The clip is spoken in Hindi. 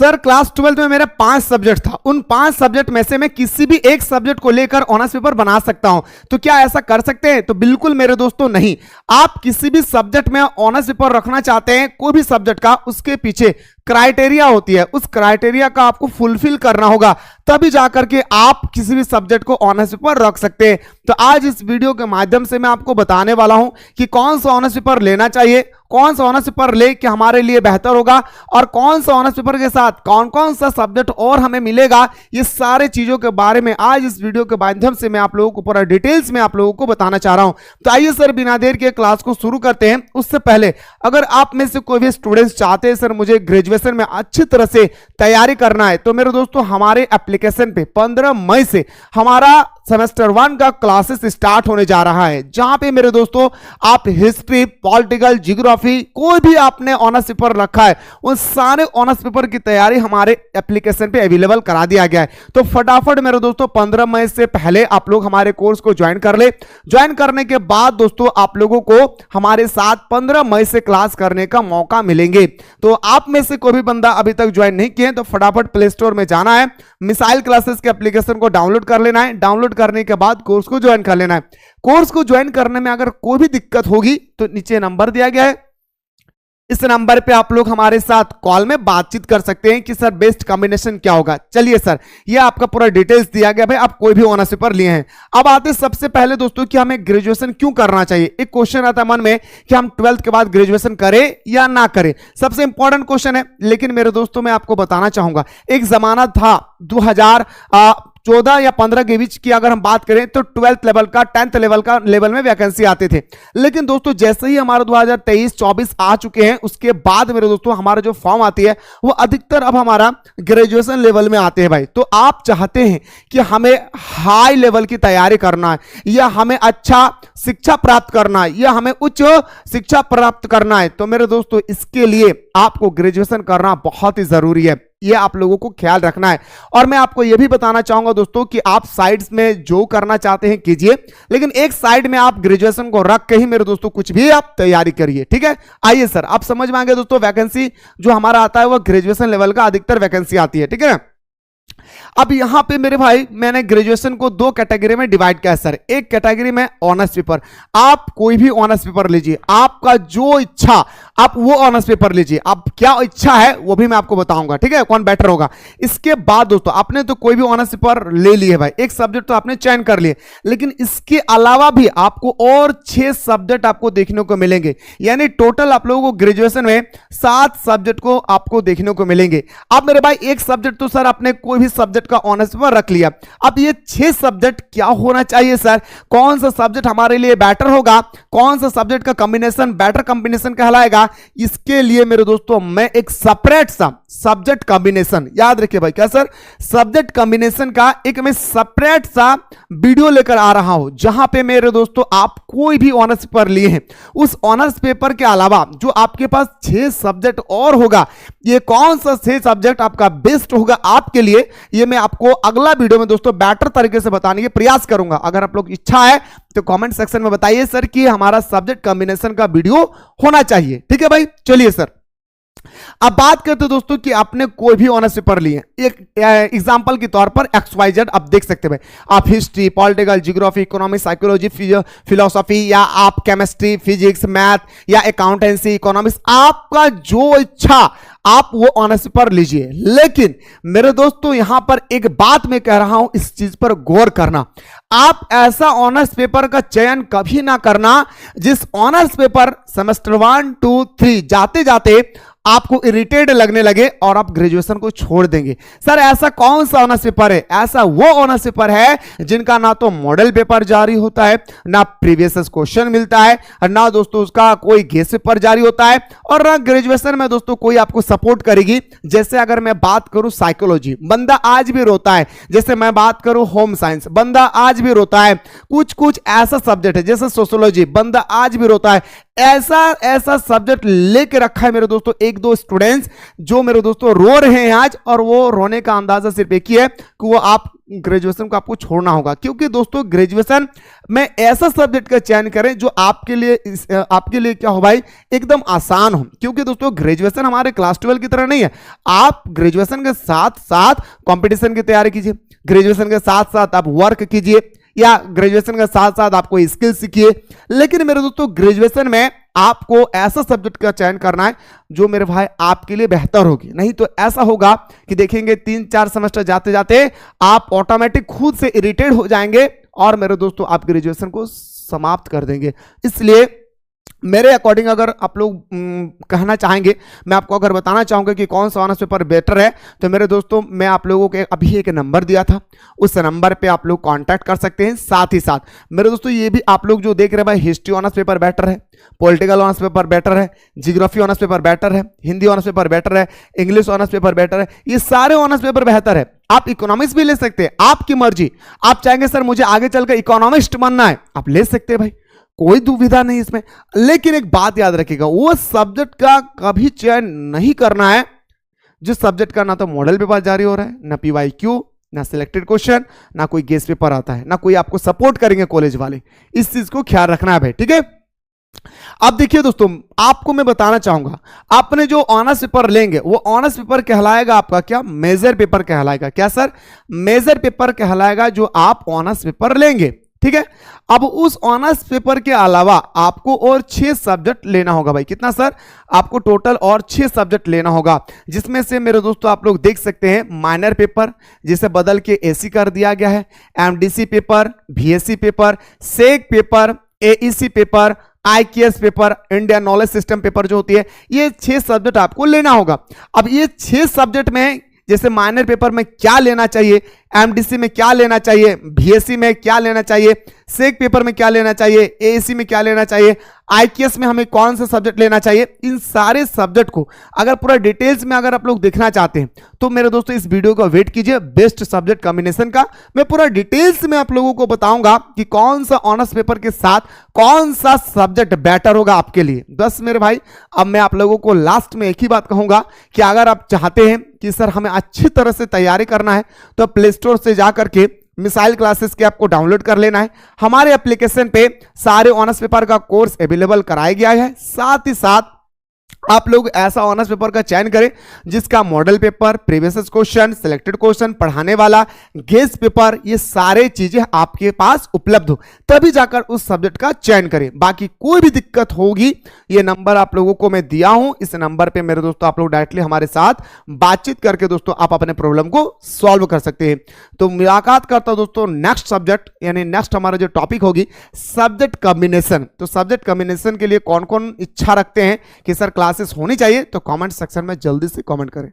सर क्लास 12 में मेरा 5 सब्जेक्ट था, उन 5 सब्जेक्ट में से मैं किसी भी एक सब्जेक्ट को लेकर ऑनर्स पेपर बना सकता हूं, तो क्या ऐसा कर सकते हैं? तो बिल्कुल मेरे दोस्तों नहीं। आप किसी भी सब्जेक्ट में ऑनर्स पेपर रखना चाहते हैं, कोई भी सब्जेक्ट का, उसके पीछे क्राइटेरिया होती है, उस क्राइटेरिया का आपको फुलफिल करना होगा, तभी जाकर के आप किसी भी सब्जेक्ट को ऑनर्स पेपर रख सकते हैं। तो आज इस वीडियो के माध्यम से मैं आपको बताने वाला हूं कि कौन सा ऑनर्स पेपर लेना चाहिए, कौन सा ऑनर्स पेपर ले कि हमारे लिए बेहतर होगा, और कौन सा ऑनर्स पेपर के साथ कौन कौन सा सब्जेक्ट और हमें मिलेगा। ये सारे चीजों के बारे में आज इस वीडियो के माध्यम से मैं आप लोगों को पूरा डिटेल्स में आप लोगों को बताना चाह रहा हूं। तो आइए सर बिना देर के क्लास को शुरू करते हैं। उससे पहले अगर आप में से कोई भी स्टूडेंट्स चाहते हैं सर मुझे ग्रेजुएशन में अच्छी तरह से तैयारी करना है, तो मेरे दोस्तों हमारे एप्लीकेशन पे 15 मई से हमारा सेमेस्टर 1 का क्लासेस स्टार्ट होने जा रहा है, जहां पे मेरे दोस्तों आप हिस्ट्री, पॉलिटिकल, ज्योग्राफी, कोई भी आपने ऑनर्स पेपर रखा है, उन सारे ऑनर्स पेपर की तैयारी हमारे एप्लीकेशन पे अवेलेबल करा दिया गया है। तो फटाफट मेरे दोस्तों 15 मई से पहले आप लोग हमारे कोर्स को ज्वाइन कर ले। ज्वाइन करने के बाद दोस्तों आप लोगों को हमारे साथ 15 मई से क्लास करने का मौका मिलेंगे। तो आप में से कोई भी बंदा अभी तक ज्वाइन नहीं किए तो फटाफट प्ले स्टोर में जाना है, मिसाइल क्लासेस के एप्लीकेशन को डाउनलोड कर लेना है। डाउनलोड करने के बाद कोर्स को ज्वाइन कर लेना है। कोर्स को ज्वाइन करने में अगर कोई भी दिक्कत होगी तो नीचे नंबर दिया गया है, इस नंबर पे आप लोग हमारे साथ कॉल में बातचीत कर सकते हैं कि सर बेस्ट कॉम्बिनेशन क्या होगा। चलिए सर ये आपका पूरा डिटेल्स दिया गया, भाई आप कोई भी ऑनर्स पेपर लिए हैं। अब आते सबसे पहले दोस्तों कि हमें ग्रेजुएशन क्यों करना चाहिए। एक क्वेश्चन आता है मन में कि हम 12th के बाद ग्रेजुएशन करें या ना करें, सबसे इंपॉर्टेंट क्वेश्चन है। लेकिन मेरे दोस्तों मैं आपको बताना चाहूंगा, एक जमाना था 2014 या 15 के बीच की अगर हम बात करें तो 12th लेवल का, 10th लेवल में वैकेंसी आते थे। लेकिन दोस्तों जैसे ही हमारा 2023-24 आ चुके हैं, उसके बाद मेरे दोस्तों हमारा जो फॉर्म आती है वो अधिकतर अब हमारा ग्रेजुएशन लेवल में आते हैं भाई। तो आप चाहते हैं कि हमें हाई लेवल की तैयारी करना है, या हमें अच्छा शिक्षा प्राप्त करना है, या हमें उच्च शिक्षा प्राप्त करना है, तो मेरे दोस्तों इसके लिए आपको ग्रेजुएशन करना बहुत ही जरूरी है। ये आप लोगों को ख्याल रखना है। और मैं आपको यह भी बताना चाहूंगा दोस्तों कि आप साइड्स में जो करना चाहते हैं कीजिए, लेकिन एक साइड में आप ग्रेजुएशन को रख के ही मेरे दोस्तों कुछ भी आप तैयारी करिए, ठीक है। आइए सर आप समझ में आएंगे दोस्तों, वैकेंसी जो हमारा आता है वो ग्रेजुएशन लेवल का अधिकतर वैकेंसी आती है, ठीक है। अब यहां पे मेरे भाई मैंने ग्रेजुएशन को 2 कैटेगरी में डिवाइड किया है सर। एक कैटेगरी में ऑनर्स पेपर, आप कोई भी ऑनर्स पेपर लीजिए, आपका जो इच्छा आप वो ऑनर्स पेपर लीजिए। अब क्या इच्छा है वो भी मैं आपको बताऊंगा, ठीक है, कौन बेटर होगा। इसके बाद दोस्तों आपने तो कोई भी ऑनर्स पेपर ले लिए भाई, एक सब्जेक्ट तो आपने चयन कर लिए, लेकिन इसके अलावा भी आपको और 6 सब्जेक्ट आपको देखने को मिलेंगे। यानी टोटल आप लोगों को ग्रेजुएशन में 7 सब्जेक्ट को आपको देखने को मिलेंगे। अब मेरे भाई एक सब्जेक्ट तो सर आपने कोई भी सब्जेक्ट का ऑनर्स पेपर रख लिया, अब ये 6 सब्जेक्ट क्या होना चाहिए सर, कौन सा सब्जेक्ट हमारे लिए बेटर होगा, कौन सा सब्जेक्ट का कॉम्बिनेशन बेटर कॉम्बिनेशन कहलाएगा, इसके लिए मेरे दोस्तों मैं एक सेपरेट सा सब्जेक्ट कॉम्बिनेशन, याद रखिए भाई क्या सर, सब्जेक्ट कॉम्बिनेशन का एक मैं सेपरेट सा वीडियो लेकर आ रहा हूं, जहां पे मेरे दोस्तों आप कोई भी ऑनर्स पेपर लिए हैं, उस ऑनर्स पेपर के अलावा जो आपके पास 6 सब्जेक्ट और होगा, ये कौन सा 6 सब्जेक्ट आपका बेस्ट होगा आपके लिए, ये मैं आपको अगला वीडियो में दोस्तों बेटर तरीके से बताने के प्रयास करूंगा। अगर आप लोग इच्छा है तो कमेंट सेक्शन में बताइए सर कि हमारा सब्जेक्ट कॉम्बिनेशन का वीडियो होना चाहिए, ठीक है भाई। चलिए सर अब बात करते हैं दोस्तों कि आपने कोई भी ऑनर्स पेपर लिए, एक एग्जांपल के तौर पर XYZ आप देख सकते हैं भाई, आप history, political, geography, economics, psychology, philosophy, या आप केमिस्ट्री, फिजिक्स, मैथ, या अकाउंटेंसी, इकोनॉमिक्स, आपका जो इच्छा आप वो ऑनर्स पेपर लीजिए। लेकिन मेरे दोस्तों यहां पर एक बात मैं कह रहा हूं, इस चीज पर गौर करना, आप ऐसा ऑनर्स पेपर का चयन कभी ना करना जिस ऑनर्स पेपर सेमेस्टर 1, 2, 3 जाते जाते आपको इरिटेट लगने लगे और आप ग्रेजुएशन को छोड़ देंगे। सर ऐसा कौन सा ऑनर्स पेपर है, ऐसा वो ऑनर्स पेपर है जिनका ना तो मॉडल पेपर जारी होता है, ना प्रीवियस क्वेश्चन मिलता है, और ना दोस्तों उसका कोई गेस्ट पेपर जारी होता है, और ना ग्रेजुएशन में दोस्तों कोई आपको सपोर्ट करेगी। जैसे अगर मैं बात करूं साइकोलॉजी, बंदा आज भी रोता है। जैसे मैं बात करूं होम साइंस, बंदा आज भी रोता है। कुछ कुछ ऐसा सब्जेक्ट है जैसे सोशियोलॉजी, बंदा आज भी रोता है। ऐसा ऐसा सब्जेक्ट लेके रखा है मेरे दोस्तों एक दो स्टूडेंट्स जो मेरे दोस्तों रो रहे हैं आज, और वो रोने का अंदाजा सिर्फ एक ही है कि वो आप ग्रेजुएशन को आपको छोड़ना होगा। क्योंकि दोस्तों ग्रेजुएशन में ऐसा सब्जेक्ट का चयन करें जो आपके लिए क्या हो भाई, एकदम आसान हो। क्योंकि दोस्तों ग्रेजुएशन हमारे क्लास 12 की तरह नहीं है। आप ग्रेजुएशन के साथ साथ कंपटीशन की तैयारी कीजिए, ग्रेजुएशन के साथ साथ आप वर्क कीजिए, या ग्रेजुएशन के साथ साथ आप कोई स्किल सीखिए। लेकिन मेरे दोस्तों ग्रेजुएशन में आपको ऐसा सब्जेक्ट का चयन करना है जो मेरे भाई आपके लिए बेहतर होगी। नहीं तो ऐसा होगा कि देखेंगे 3-4 सेमेस्टर जाते जाते आप ऑटोमेटिक खुद से इरिटेट हो जाएंगे और मेरे दोस्तों आप ग्रेजुएशन को समाप्त कर देंगे। इसलिए मेरे अकॉर्डिंग अगर आप लोग कहना चाहेंगे, मैं आपको अगर बताना चाहूंगा कि कौन सा ऑनर्स पेपर बेटर है, तो मेरे दोस्तों मैं आप लोगों को अभी एक नंबर दिया था, उस नंबर पे आप लोग कांटेक्ट कर सकते हैं। साथ ही साथ मेरे दोस्तों ये भी आप लोग जो देख रहे हैं भाई, हिस्ट्री ऑनर्स पेपर बेटर है, पॉलिटिकल ऑनर्स पेपर बेटर है, जियोग्राफी ऑनर्स पेपर बेटर है, हिंदी ऑनर्स पेपर बेटर है, इंग्लिश ऑनर्स पेपर बेटर है, ये सारे ऑनर्स पेपर बेहतर है। आप इकोनॉमिक्स भी ले सकते हैं, आपकी मर्जी। आप चाहेंगे सर मुझे आगे चलकर इकोनॉमिस्ट बनना है, आप ले सकते हैं भाई, कोई दुविधा नहीं इसमें। लेकिन एक बात याद रखिएगा, वो सब्जेक्ट का कभी चयन नहीं करना है जिस सब्जेक्ट का ना तो मॉडल पेपर जारी हो रहा है, ना पीवाईक्यू, ना सिलेक्टेड क्वेश्चन, ना कोई गेस्ट पेपर आता है, ना कोई आपको सपोर्ट करेंगे कॉलेज वाले। इस चीज को ख्याल रखना है भाई, ठीक है। अब देखिए दोस्तों, आपको मैं बताना चाहूंगा, आपने जो ऑनर्स पेपर लेंगे वो ऑनर्स पेपर कहलाएगा आपका क्या, मेजर पेपर कहलाएगा। क्या सर, मेजर पेपर कहलाएगा जो आप ऑनर्स पेपर लेंगे, ठीक है। अब उस ऑनर्स पेपर के अलावा आपको और 6 सब्जेक्ट लेना होगा भाई। कितना सर, आपको टोटल और 6 सब्जेक्ट लेना होगा, जिसमें से मेरे दोस्तों आप लोग देख सकते हैं माइनर पेपर जिसे बदल के एसी कर दिया गया है, MDC paper, BSC paper, SEC paper, AEC paper, IKS paper, India knowledge system paper जो होती है, ये 6 सब्जेक्ट आपको लेना होगा। अब ये 6 सब्जेक्ट में जैसे माइनर पेपर में क्या लेना चाहिए, एमडीसी में क्या लेना चाहिए, बीएससी में क्या लेना चाहिए, सेक पेपर में क्या लेना चाहिए, एएसी में क्या लेना चाहिए, आईकेएस में हमें कौन सा सब्जेक्ट लेना चाहिए, इन सारे सब्जेक्ट को अगर पूरा डिटेल्स में अगर आप लोग देखना चाहते हैं तो मेरे दोस्तों इस वीडियो का वेट कीजिए। बेस्ट सब्जेक्ट कॉम्बिनेशन का मैं पूरा डिटेल्स में आप लोगों को बताऊंगा कि कौन सा ऑनर्स पेपर के साथ कौन सा सब्जेक्ट बेटर होगा आपके लिए। बस मेरे भाई, अब मैं आप लोगों को लास्ट में एक ही बात कहूंगा कि अगर आप चाहते हैं कि सर हमें अच्छी तरह से तैयारी करना है तो प्ले स्टोर से जाकर के मिसाइल क्लासेस के आपको डाउनलोड कर लेना है। हमारे एप्लीकेशन पे सारे ऑनर्स पेपर का कोर्स अवेलेबल कराया गया है। साथ ही साथ आप लोग ऐसा ऑनर्स पेपर का चयन करें जिसका model paper, previous question, selected question, पढ़ाने वाला, गेस्ट पेपर, ये सारे चीजें आपके पास उपलब्ध हो, तभी जाकर उस सब्जेक्ट का चयन करें। बाकी कोई भी दिक्कत होगी, ये नंबर आप लोगों को मैं दिया हूं, इस नंबर पे मेरे दोस्तों आप लोग डायरेक्टली हमारे साथ बातचीत करके दोस्तों आप अपने प्रॉब्लम को सॉल्व कर सकते हैं। तो मुलाकात करता हूं दोस्तों नेक्स्ट सब्जेक्ट, यानी नेक्स्ट हमारा जो टॉपिक होगी सब्जेक्ट कॉम्बिनेशन। तो सब्जेक्ट कॉम्बिनेशन के लिए कौन कौन इच्छा रखते हैं कि सर क्लासेस होनी चाहिए, तो कमेंट सेक्शन में जल्दी से कमेंट करें।